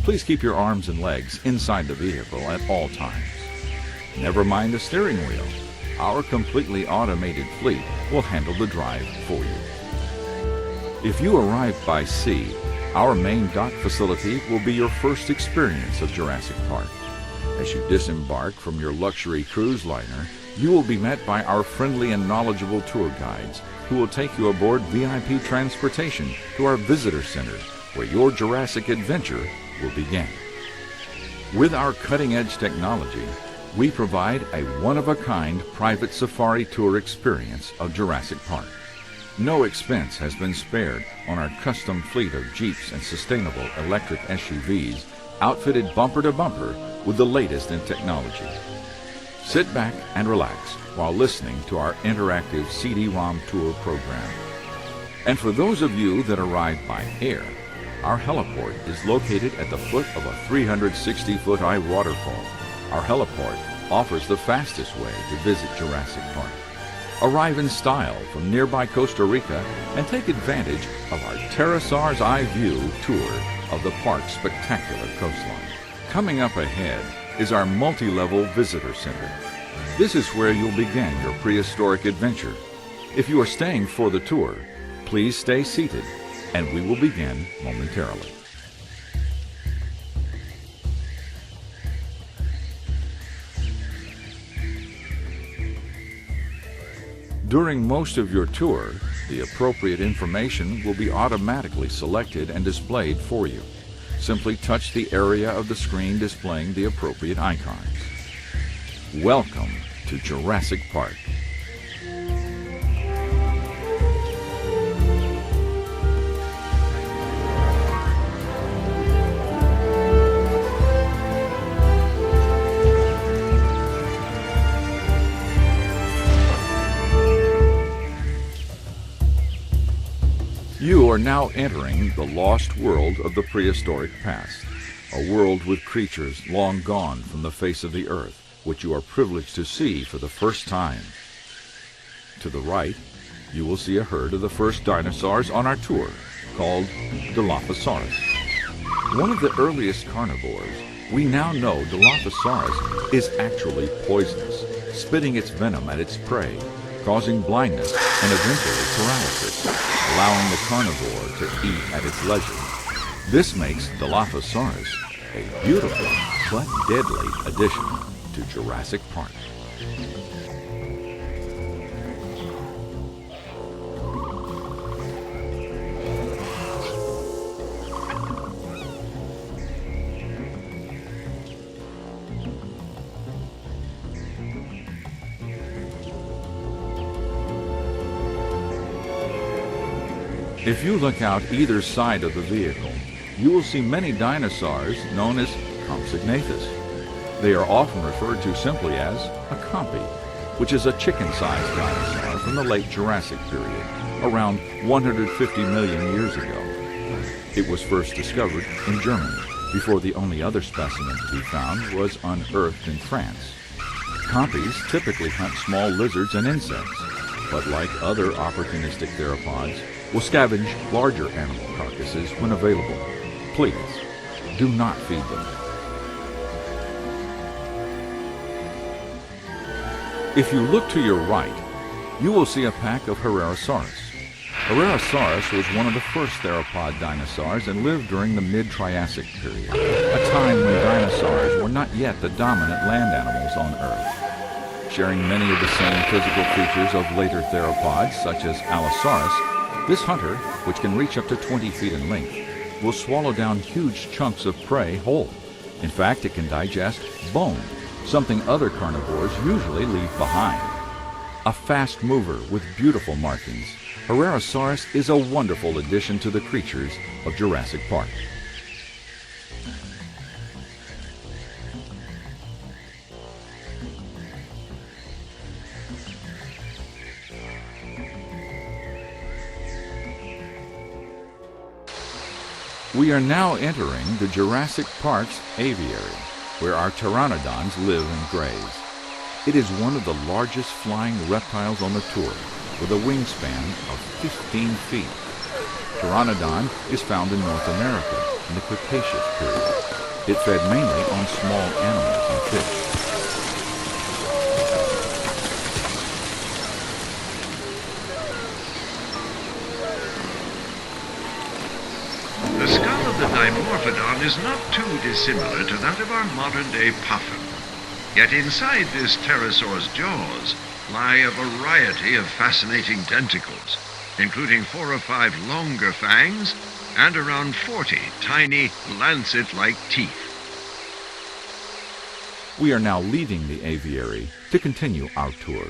Please keep your arms and legs inside the vehicle at all times. Never mind the steering wheel. Our completely automated fleet will handle the drive for you. If you arrive by sea, our main dock facility will be your first experience of Jurassic Park. As you disembark from your luxury cruise liner, you will be met by our friendly and knowledgeable tour guides who will take you aboard VIP transportation to our visitor center, where your Jurassic adventure will begin. With our cutting-edge technology, we provide a one-of-a-kind private safari tour experience of Jurassic Park. No expense has been spared on our custom fleet of Jeeps and sustainable electric SUVs outfitted bumper to bumper with the latest in technology. Sit back and relax while listening to our interactive CD-ROM tour program. And for those of you that arrive by air, our heliport is located at the foot of a 360-foot-high waterfall. Our heliport offers the fastest way to visit Jurassic Park. Arrive in style from nearby Costa Rica and take advantage of our Pterosaur's Eye View tour of the park's spectacular coastline. Coming up ahead is our multi-level visitor center. This is where you'll begin your prehistoric adventure. If you are staying for the tour, please stay seated and we will begin momentarily. During most of your tour, the appropriate information will be automatically selected and displayed for you. Simply touch the area of the screen displaying the appropriate icons. Welcome to Jurassic Park. You are now entering the lost world of the prehistoric past, a world with creatures long gone from the face of the earth, which you are privileged to see for the first time. To the right, you will see a herd of the first dinosaurs on our tour, called Dilophosaurus. One of the earliest carnivores, we now know Dilophosaurus is actually poisonous, spitting its venom at its prey, causing blindness and eventually paralysis, allowing the carnivore to eat at its leisure. This makes Dilophosaurus a beautiful but deadly addition to Jurassic Park. If you look out either side of the vehicle, you will see many dinosaurs known as Compsognathus. They are often referred to simply as a compy, which is a chicken-sized dinosaur from the late Jurassic period, around 150 million years ago. It was first discovered in Germany, before the only other specimen to be found was unearthed in France. Compies typically hunt small lizards and insects, but like other opportunistic theropods, will scavenge larger animal carcasses when available. Please, do not feed them. If you look to your right, you will see a pack of Herrerasaurus. Herrerasaurus was one of the first theropod dinosaurs and lived during the mid-Triassic period, a time when dinosaurs were not yet the dominant land animals on Earth. Sharing many of the same physical features of later theropods, such as Allosaurus, this hunter, which can reach up to 20 feet in length, will swallow down huge chunks of prey whole. In fact, it can digest bone, something other carnivores usually leave behind. A fast mover with beautiful markings, Herrerasaurus is a wonderful addition to the creatures of Jurassic Park. We are now entering the Jurassic Park's Aviary, where our pteranodons live and graze. It is one of the largest flying reptiles on the tour, with a wingspan of 15 feet. Pteranodon is found in North America in the Cretaceous period. It fed mainly on small animals and fish. The skull of the Dimorphodon is not too dissimilar to that of our modern-day puffin. Yet inside this pterosaur's jaws lie a variety of fascinating tentacles, including 4 or 5 longer fangs and around 40 tiny, lancet-like teeth. We are now leaving the aviary to continue our tour.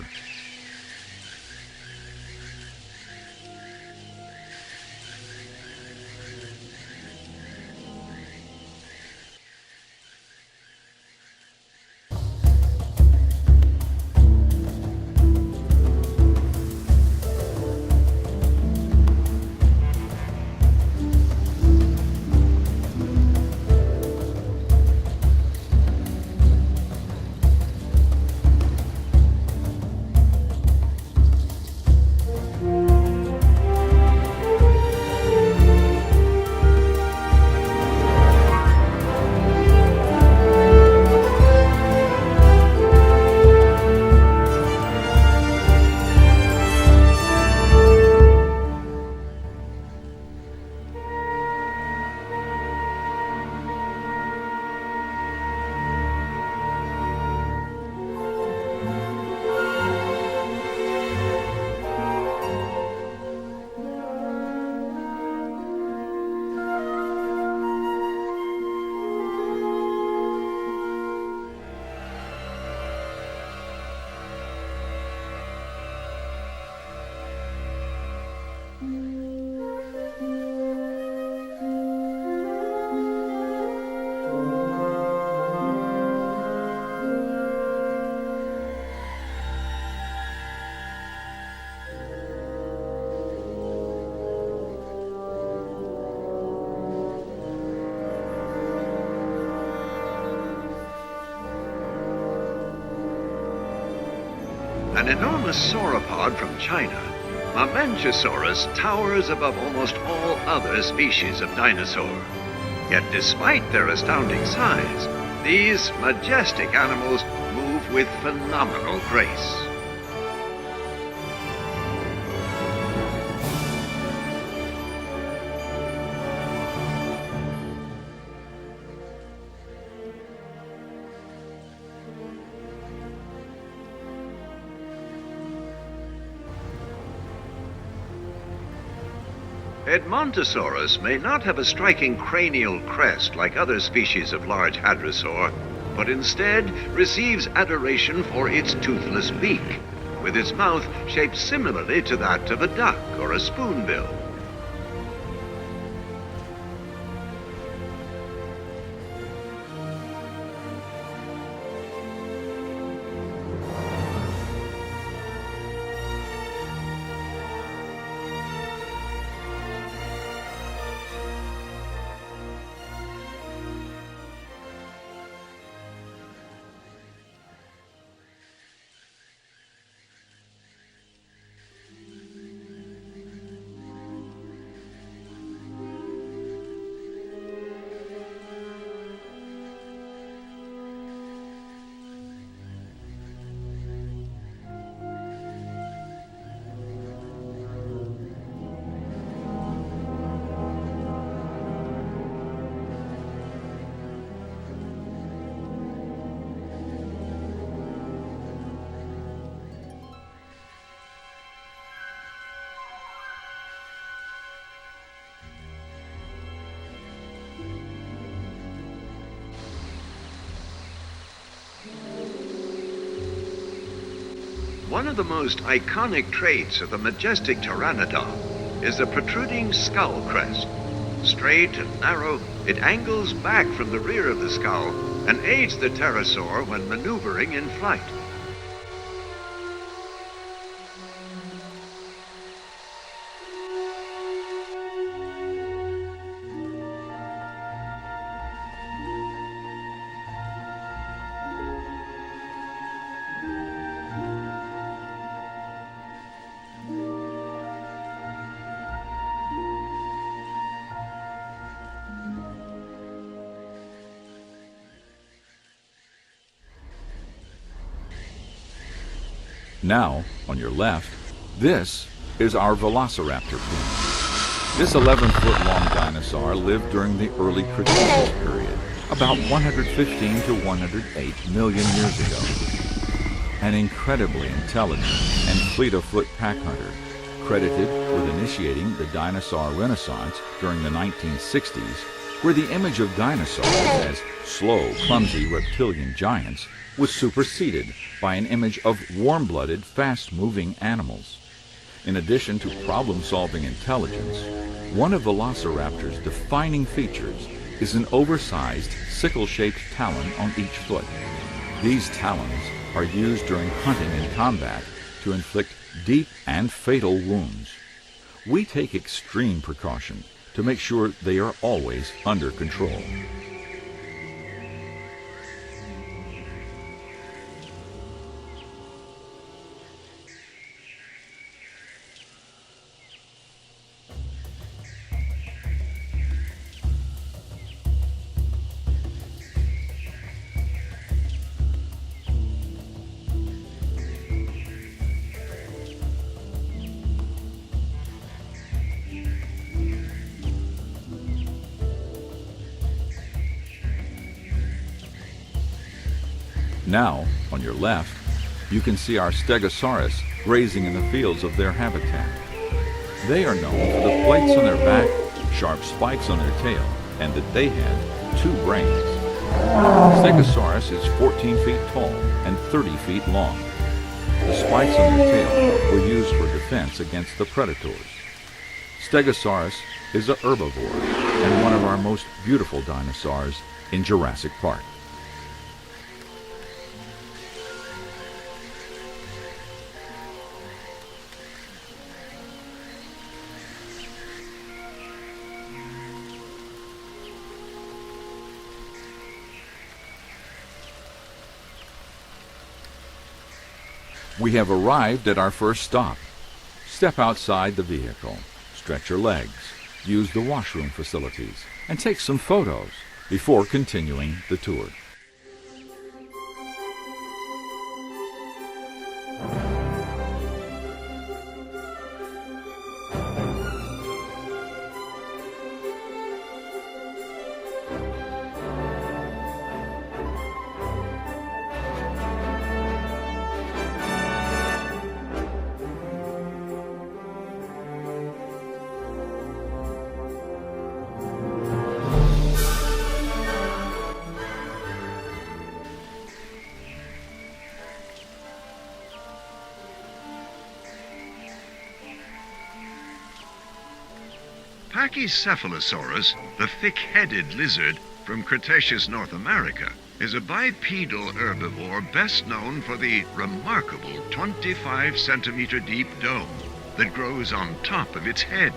An enormous sauropod from China, Mamenchisaurus towers above almost all other species of dinosaur. Yet despite their astounding size, these majestic animals move with phenomenal grace. Edmontosaurus may not have a striking cranial crest like other species of large hadrosaur, but instead receives adoration for its toothless beak, with its mouth shaped similarly to that of a duck or a spoonbill. One of the most iconic traits of the majestic Pteranodon is the protruding skull crest. Straight and narrow, it angles back from the rear of the skull and aids the pterosaur when maneuvering in flight. Now, on your left, this is our Velociraptor penis. This 11-foot-long dinosaur lived during the early Cretaceous period, about 115 to 108 million years ago. An incredibly intelligent and fleet-of-foot pack hunter, credited with initiating the dinosaur renaissance during the 1960s, where the image of dinosaurs as slow, clumsy reptilian giants was superseded by an image of warm-blooded, fast-moving animals. In addition to problem-solving intelligence, one of Velociraptor's defining features is an oversized, sickle-shaped talon on each foot. These talons are used during hunting and combat to inflict deep and fatal wounds. We take extreme precaution to make sure they are always under control. Now, on your left, you can see our Stegosaurus grazing in the fields of their habitat. They are known for the plates on their back, sharp spikes on their tail, and that they had 2 brains. Stegosaurus is 14 feet tall and 30 feet long. The spikes on their tail were used for defense against the predators. Stegosaurus is a herbivore and one of our most beautiful dinosaurs in Jurassic Park. We have arrived at our first stop. Step outside the vehicle, stretch your legs, use the washroom facilities, and take some photos before continuing the tour. Pachycephalosaurus, the thick-headed lizard from Cretaceous North America, is a bipedal herbivore best known for the remarkable 25-centimeter deep dome that grows on top of its head.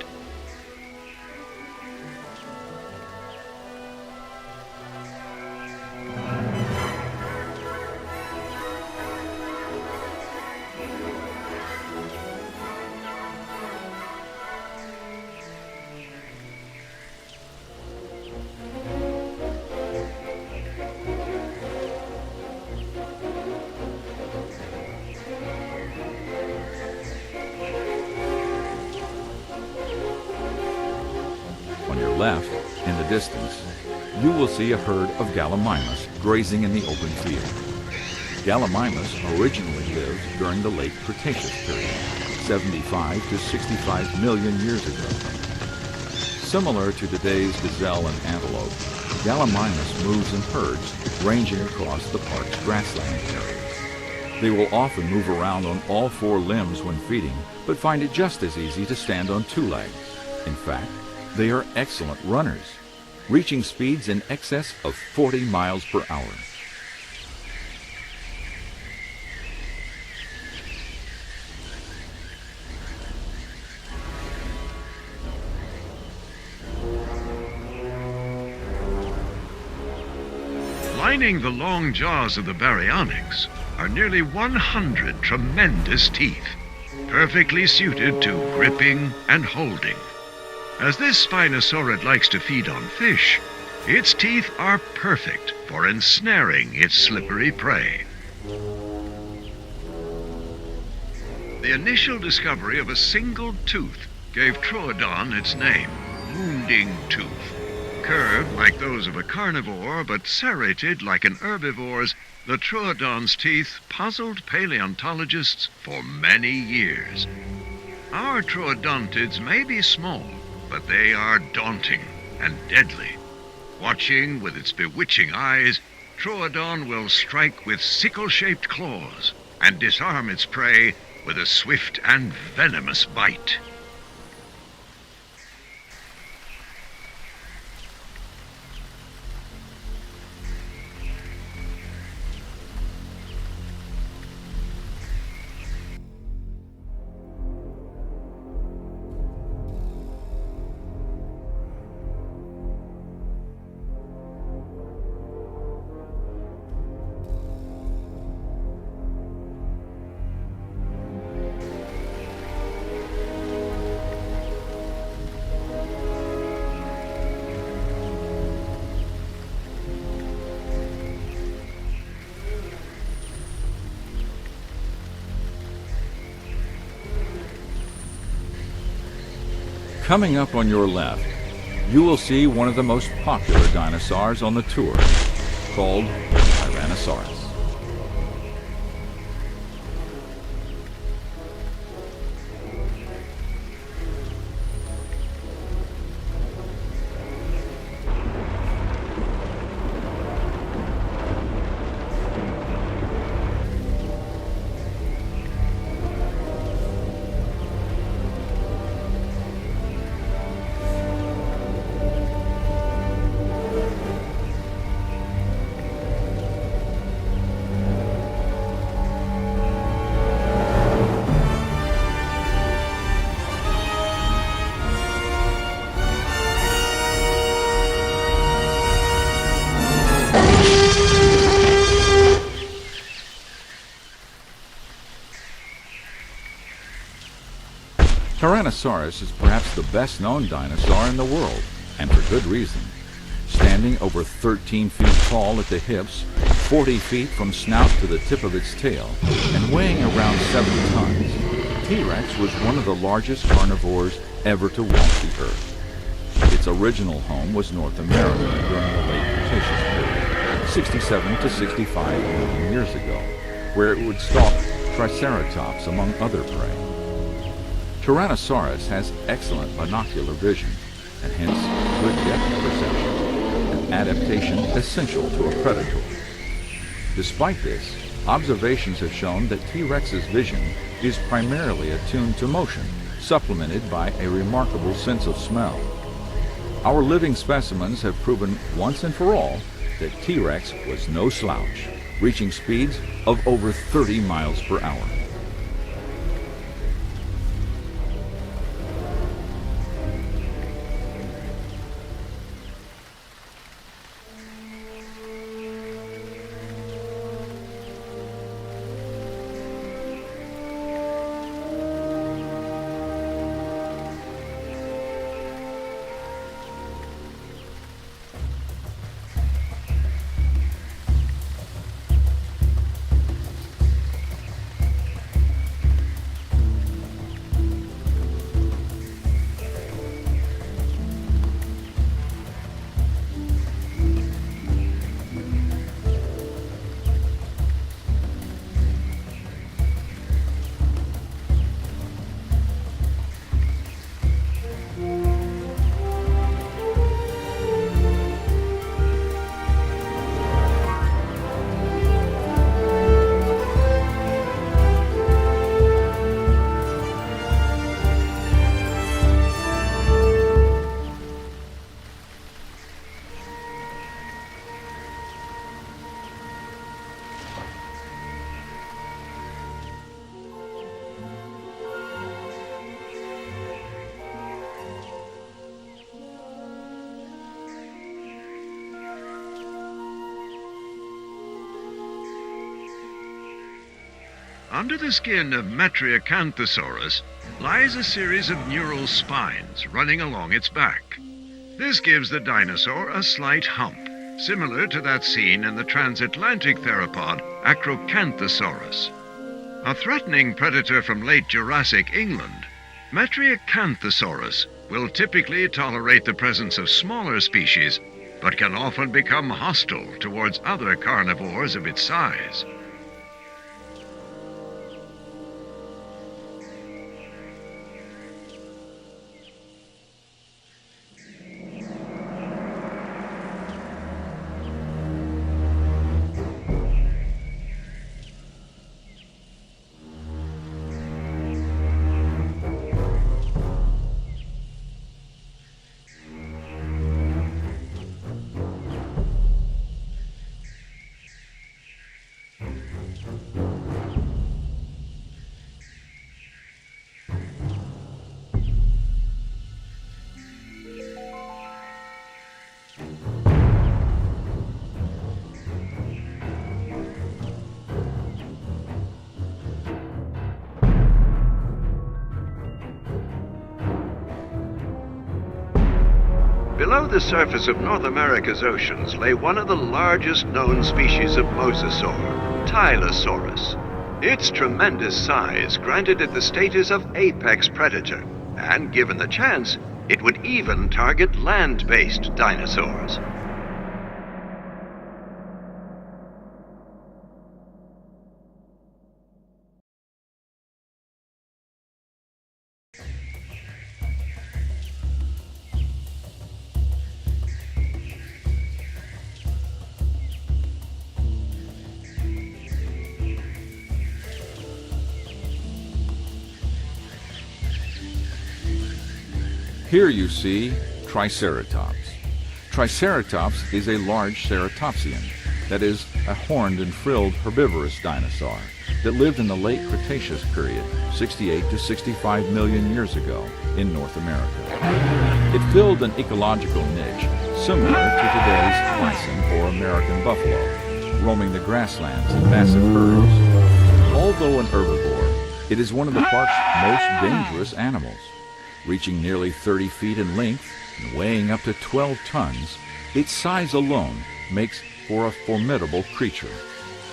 Left, in the distance, you will see a herd of Gallimimus grazing in the open field. Gallimimus originally lived during the late Cretaceous period, 75 to 65 million years ago. Similar to today's gazelle and antelope, Gallimimus moves in herds ranging across the park's grassland areas. They will often move around on all 4 limbs when feeding, but find it just as easy to stand on 2 legs. In fact, they are excellent runners, reaching speeds in excess of 40 miles per hour. Lining the long jaws of the Baryonyx are nearly 100 tremendous teeth, perfectly suited to gripping and holding. As this Spinosaurid likes to feed on fish, its teeth are perfect for ensnaring its slippery prey. The initial discovery of a single tooth gave Troodon its name, wounding tooth. Curved like those of a carnivore, but serrated like an herbivore's, the Troodon's teeth puzzled paleontologists for many years. Our troodontids may be small, but they are daunting and deadly. Watching with its bewitching eyes, Troodon will strike with sickle-shaped claws and disarm its prey with a swift and venomous bite. Coming up on your left, you will see one of the most popular dinosaurs on the tour, called Tyrannosaurus. Tyrannosaurus is perhaps the best-known dinosaur in the world, and for good reason. Standing over 13 feet tall at the hips, 40 feet from snout to the tip of its tail, and weighing around 70 tons, T-Rex was one of the largest carnivores ever to walk the Earth. Its original home was North America during the late Cretaceous period, 67 to 65 million years ago, where it would stalk Triceratops among other prey. Tyrannosaurus has excellent binocular vision, and hence good depth perception, an adaptation essential to a predator. Despite this, observations have shown that T-Rex's vision is primarily attuned to motion, supplemented by a remarkable sense of smell. Our living specimens have proven once and for all that T-Rex was no slouch, reaching speeds of over 30 miles per hour. Under the skin of Metriacanthosaurus lies a series of neural spines running along its back. This gives the dinosaur a slight hump, similar to that seen in the transatlantic theropod Acrocanthosaurus. A threatening predator from late Jurassic England, Metriacanthosaurus will typically tolerate the presence of smaller species, but can often become hostile towards other carnivores of its size. Below the surface of North America's oceans lay one of the largest known species of mosasaur, Tylosaurus. Its tremendous size granted it the status of apex predator, and given the chance, it would even target land-based dinosaurs. Here you see Triceratops. Triceratops is a large ceratopsian, that is, a horned and frilled herbivorous dinosaur that lived in the late Cretaceous period, 68 to 65 million years ago, in North America. It filled an ecological niche similar to today's bison or American buffalo, roaming the grasslands in massive herds. Although an herbivore, it is one of the park's most dangerous animals. Reaching nearly 30 feet in length and weighing up to 12 tons, its size alone makes for a formidable creature.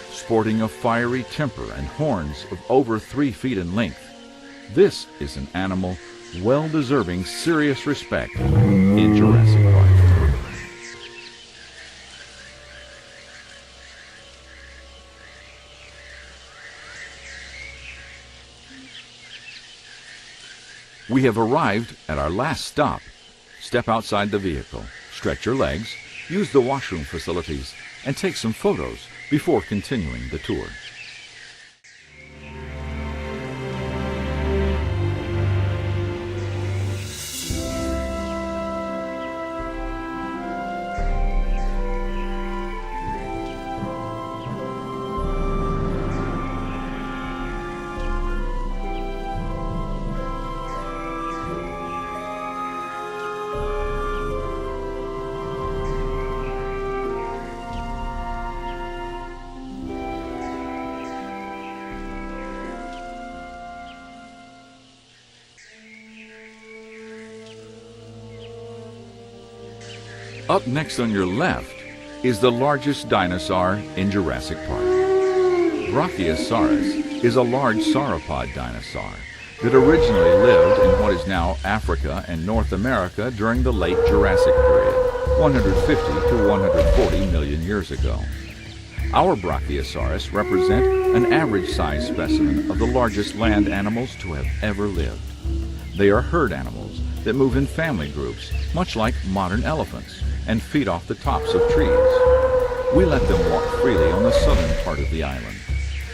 Sporting a fiery temper and horns of over 3 feet in length, this is an animal well deserving serious respect in Jurassic Park. We have arrived at our last stop. Step outside the vehicle, stretch your legs, use the washroom facilities, and take some photos before continuing the tour. Up next on your left is the largest dinosaur in Jurassic Park. Brachiosaurus is a large sauropod dinosaur that originally lived in what is now Africa and North America during the late Jurassic period, 150 to 140 million years ago. Our Brachiosaurus represent an average-sized specimen of the largest land animals to have ever lived. They are herd animals that move in family groups, much like modern elephants, and feed off the tops of trees. We let them walk freely on the southern part of the island.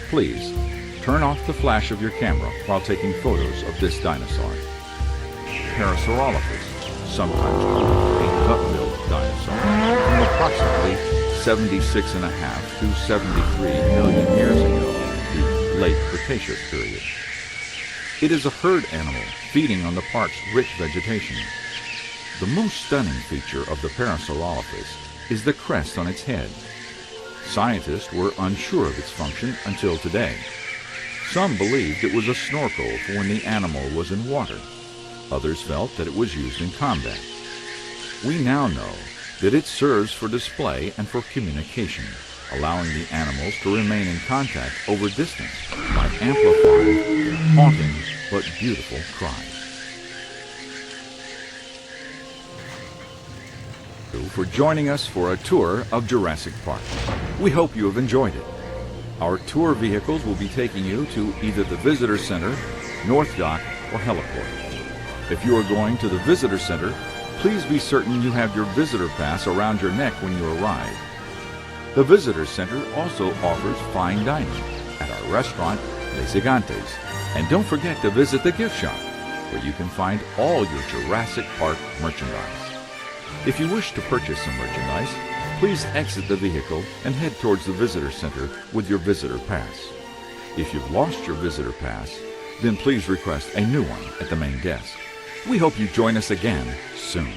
Please, turn off the flash of your camera while taking photos of this dinosaur. Parasaurolophus, sometimes called a gut-billed dinosaur, from approximately 76.5 to 73 million years ago, the late Cretaceous period. It is a herd animal feeding on the park's rich vegetation. The most stunning feature of the Parasaurolophus is the crest on its head. Scientists were unsure of its function until today. Some believed it was a snorkel for when the animal was in water. Others felt that it was used in combat. We now know that it serves for display and for communication, allowing the animals to remain in contact over distance by amplifying their haunting but beautiful cries. Thank you for joining us for a tour of Jurassic Park. We hope you have enjoyed it. Our tour vehicles will be taking you to either the Visitor Center, North Dock, or Heliport. If you are going to the Visitor Center, please be certain you have your visitor pass around your neck when you arrive. The Visitor Center also offers fine dining at our restaurant, Les Gigantes. And don't forget to visit the gift shop, where you can find all your Jurassic Park merchandise. If you wish to purchase some merchandise, please exit the vehicle and head towards the Visitor Center with your visitor pass. If you've lost your visitor pass, then please request a new one at the main desk. We hope you join us again soon.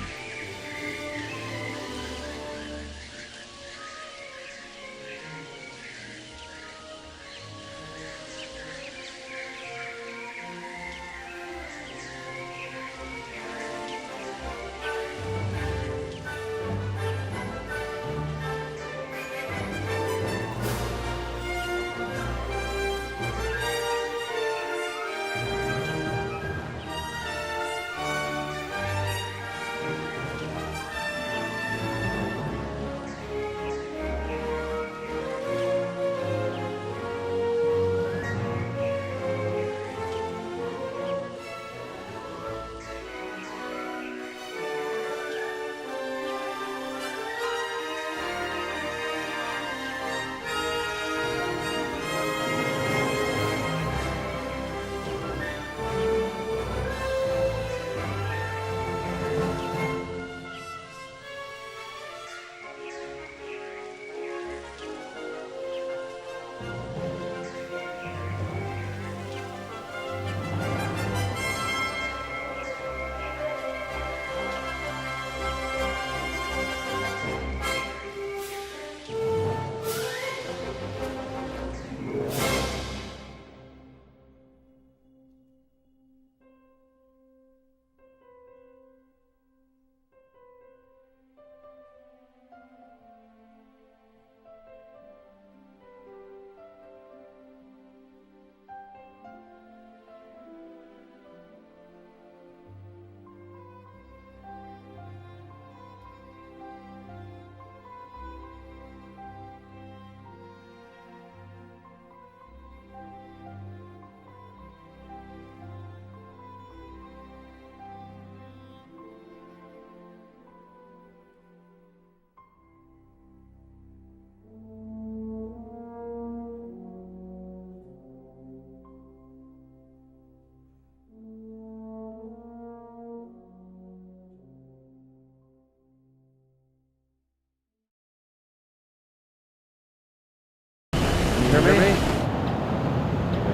Hear me?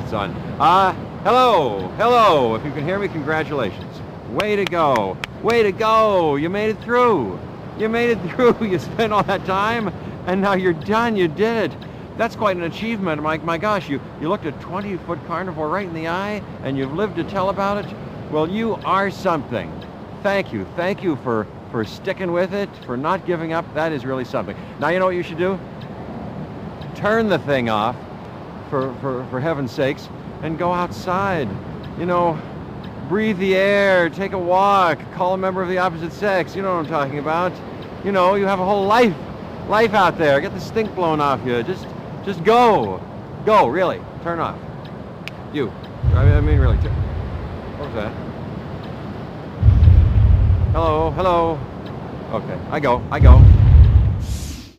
It's on. Hello. If you can hear me, congratulations. Way to go. Way to go. You made it through. You spent all that time, and now you're done. You did it. That's quite an achievement. My gosh, you looked a 20-foot carnivore right in the eye, and you've lived to tell about it. Well, you are something. Thank you for sticking with it, for not giving up. That is really something. Now you know what you should do? Turn the thing off, for heaven's sakes, and go outside. You know, breathe the air, take a walk, call a member of the opposite sex. You know what I'm talking about. You know, you have a whole life out there. Get the stink blown off you. Just go, really. Turn off. You. I mean, really. What was that? Hello. Okay, I go.